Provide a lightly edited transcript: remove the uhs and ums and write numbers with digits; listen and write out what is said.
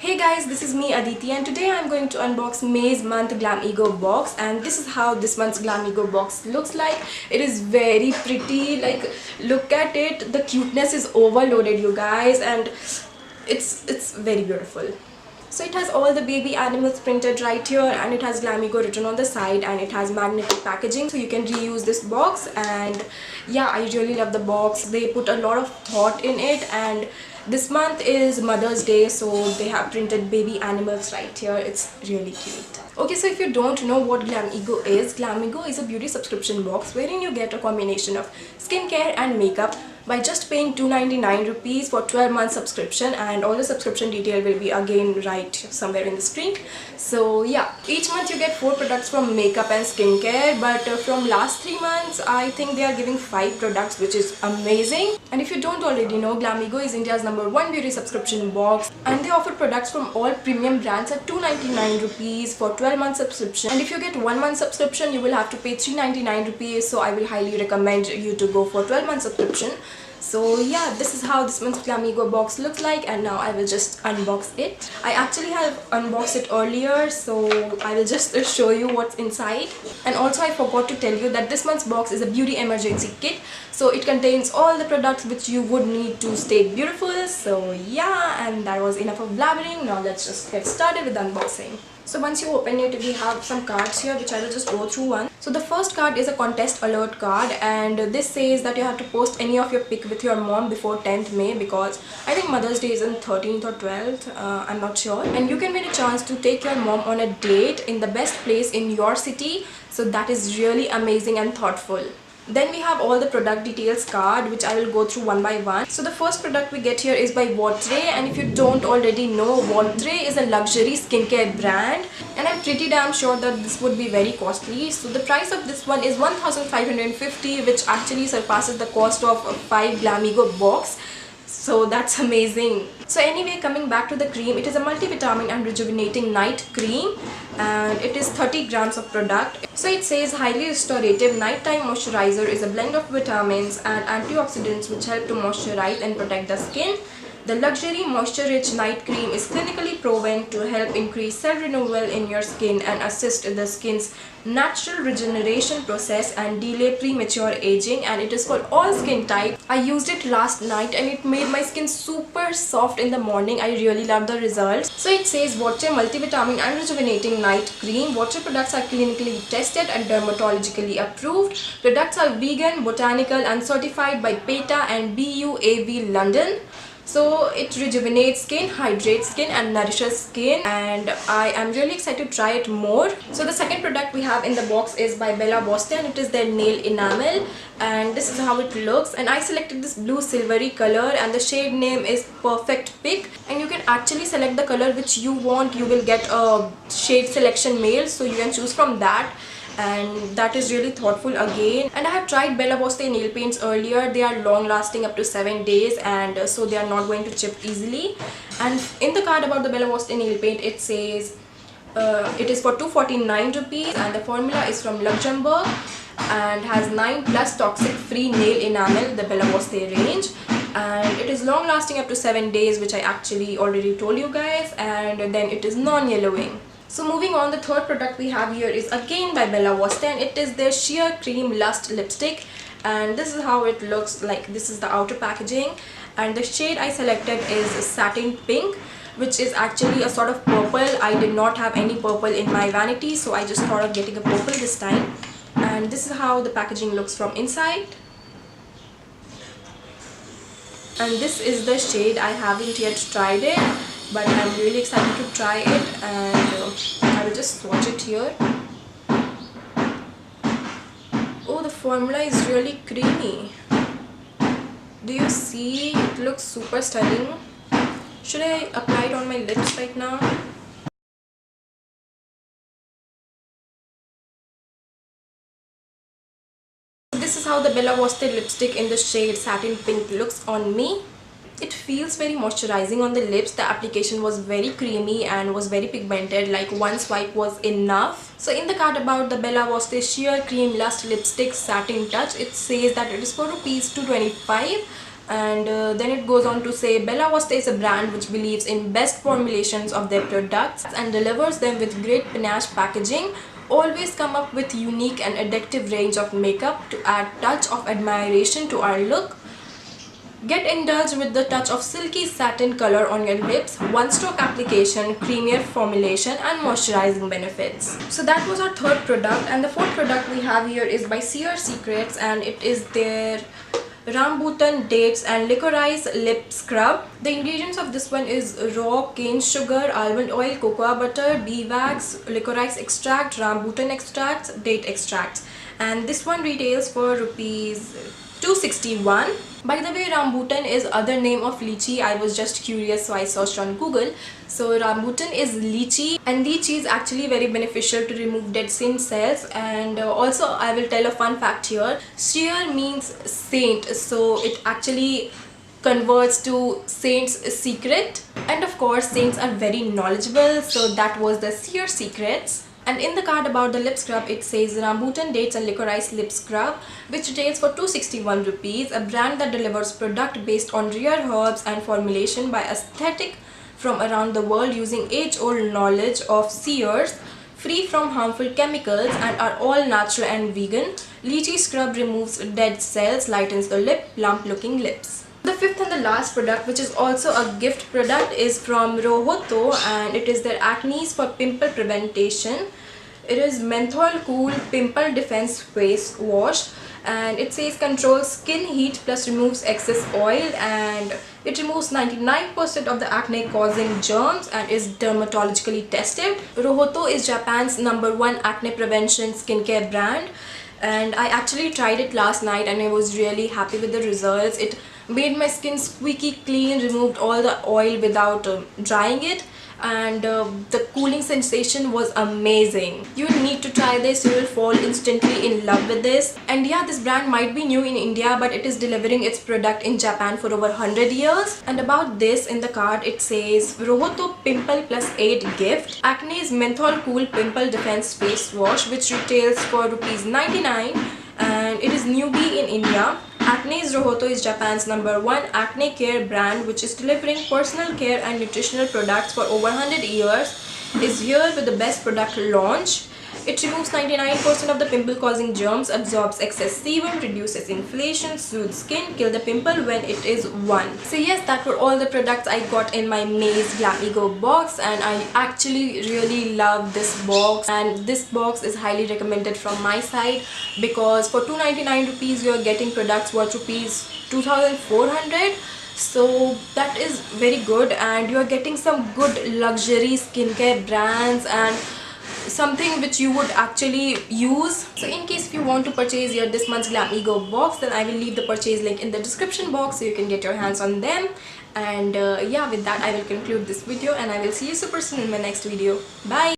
Hey guys, this is me Aditi and today I'm going to unbox May's month Glamego box, and this is how this month's Glamego box looks like. It is very pretty, like look at it, the cuteness is overloaded you guys, and it's very beautiful. So it has all the baby animals printed right here, and it has Glamego written on the side, and it has magnetic packaging so you can reuse this box. And yeah, I really love the box. They put a lot of thought in it, and this month is Mother's Day, so they have printed baby animals right here. It's really cute. Okay, so if you don't know what Glamego is a beauty subscription box wherein you get a combination of skincare and makeup by just paying 299 rupees for 12 month subscription, and all the subscription detail will be again right somewhere in the screen. So yeah, each month you get 4 products from makeup and skincare, but from last 3 months I think they are giving 5 products, which is amazing. And if you don't already know, Glamego is India's #1 beauty subscription box, and they offer products from all premium brands at 299 rupees for 12 month subscription. And if you get 1 month subscription, you will have to pay 399 rupees, so I will highly recommend you to go for 12 month subscription. So yeah, this is how this month's Glamego box looks like, and now I will just unbox it. I actually have unboxed it earlier, so I will just show you what's inside. And also I forgot to tell you that this month's box is a beauty emergency kit, so it contains all the products which you would need to stay beautiful. So yeah, and that was enough of blabbering. Now let's just get started with the unboxing. So once you open it, we have some cards here which I will just go through one. So the first card is a contest alert card, and this says that you have to post any of your pic with your mom before 10th May, because I think Mother's Day is on 13th or 12th, I'm not sure. And you can win a chance to take your mom on a date in the best place in your city. So that is really amazing and thoughtful. Then we have all the product details card, which I will go through one by one. So the first product we get here is by Votre, and if you don't already know, Votre is a luxury skincare brand, and I'm pretty damn sure that this would be very costly. So the price of this one is 1550, which actually surpasses the cost of a 5 Glamego box. So that's amazing. So anyway, coming back to the cream, it is a multivitamin and rejuvenating night cream, and it is 30 grams of product. So it says highly restorative nighttime moisturizer is a blend of vitamins and antioxidants which help to moisturize and protect the skin. The luxury moisture-rich night cream is clinically proven to help increase cell renewal in your skin and assist the skin's natural regeneration process and delay premature aging, and it is for all skin types. I used it last night and it made my skin super soft in the morning. I really love the results. So it says Votre multivitamin and rejuvenating night cream. Votre products are clinically tested and dermatologically approved. Products are vegan, botanical and certified by PETA and BUAV London. So it rejuvenates skin, hydrates skin and nourishes skin, and I am really excited to try it more. So the second product we have in the box is by Bella Boston. It is their nail enamel, and this is how it looks. And I selected this blue silvery color, and the shade name is Perfect Pick, and you can actually select the color which you want. You will get a shade selection mail, so you can choose from that, and that is really thoughtful again. And I have tried Bella Boston nail paints earlier. They are long lasting up to 7 days, and so they are not going to chip easily. And in the card about the Bella Boston nail paint, it says it is for 249 rupees, and the formula is from Luxembourg and has 9+ toxic free nail enamel, the Bella Boston range, and it is long lasting up to 7 days, which I actually already told you guys, and then it is non-yellowing. So moving on, the third product we have here is again by Bella Boston. It is their Sheer Cream Lust lipstick, and this is how it looks like. This is the outer packaging, and the shade I selected is satin pink, which is actually a sort of purple. I did not have any purple in my vanity, so I just thought of getting a purple this time. And this is how the packaging looks from inside, and this is the shade. I haven't yet tried it, but I'm really excited to try it, and I will just swatch it here. Oh, the formula is really creamy. Do you see? It looks super stunning. Should I apply it on my lips right now? This is how the Bella Boston lipstick in the shade satin pink looks on me. It feels very moisturizing on the lips. The application was very creamy and was very pigmented, like one swipe was enough. So in the card about the Bella Boston Sheer Cream Lust Lipstick Satin Touch, it says that it is for rupees 225, And then it goes on to say Bella Vista is a brand which believes in best formulations of their products and delivers them with great panache packaging. Always come up with unique and addictive range of makeup to add touch of admiration to our look. Get indulged with the touch of silky satin color on your lips, one-stroke application, creamier formulation and moisturizing benefits. So that was our third product, and the fourth product we have here is by Seer Secrets, and it is their rambutan, dates and licorice lip scrub. The ingredients of this one is raw cane sugar, almond oil, cocoa butter, bee wax, licorice extract, rambutan extracts, date extracts, and this one retails for rupees 261. By the way, rambutan is other name of lychee. I was just curious, so I searched on Google. So rambutan is lychee, and lychee is actually very beneficial to remove dead skin cells. And also I will tell a fun fact here. Seer means saint, so it actually converts to saint's secret. And of course saints are very knowledgeable, so that was the Seer Secrets. And in the card about the lip scrub, it says rambutan, dates and licorice lip scrub, which retails for 261 rupees, a brand that delivers product based on rare herbs and formulation by aesthetic from around the world using age-old knowledge of seers, free from harmful chemicals and are all natural and vegan. Lychee scrub removes dead cells, lightens the lip, plump looking lips. The fifth and the last product, which is also a gift product, is from Rohoto, and it is their acne's for pimple prevention. It is menthol cool pimple defense face wash, and it says controls skin heat plus removes excess oil, and it removes 99% of the acne causing germs and is dermatologically tested. Rohoto is Japan's #1 acne prevention skincare brand, and I actually tried it last night and I was really happy with the results. It made my skin squeaky clean, removed all the oil without drying it, and the cooling sensation was amazing. You need to try this, you will fall instantly in love with this. And yeah, this brand might be new in India, but it is delivering its product in Japan for over 100 years. And about this, in the card it says Rohoto Pimple Plus 8 gift, Acne's menthol cool pimple defense face wash, which retails for rupees 99, and it is newbie in India. Acne's Rohoto is Japan's #1 acne care brand, which is delivering personal care and nutritional products for over 100 years, is here with the best product launch. It removes 99% of the pimple causing germs, absorbs excess sebum, reduces inflammation, soothes skin, kill the pimple when it is won. So yes, that were all the products I got in my Maze Glamego box, and I actually really love this box, and this box is highly recommended from my side because for 299 rupees you are getting products worth rupees 2400. So that is very good, and you are getting some good luxury skincare brands and something which you would actually use. So in case if you want to purchase your this month's Glamego box, then I will leave the purchase link in the description box so you can get your hands on them. And yeah, with that I will conclude this video, and I will see you super soon in my next video. Bye.